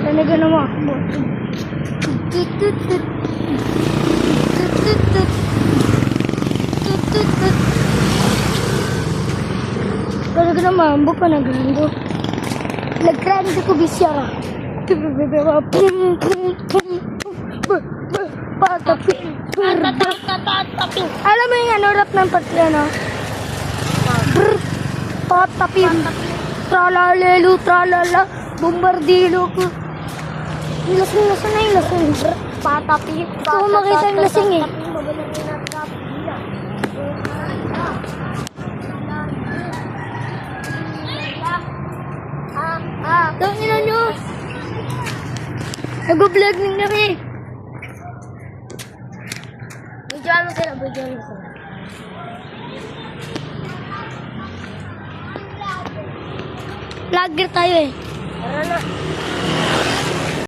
Nanagan mo. Nanagan naman, buka na gando. Nag-grande ko bisyara. Pataping. Alam mo yung ano, rap ng patlano? Pataping. Tralalelo, tralala. Bombardilo ko. Lasing na yung lasing. Pataping. Gusto ko makita yung lasing eh. Tangina nyo. Nag-vlog ng kami. Bidyoan mo sila, bidyoan mo sila. Vlogger tayo eh. Tara na.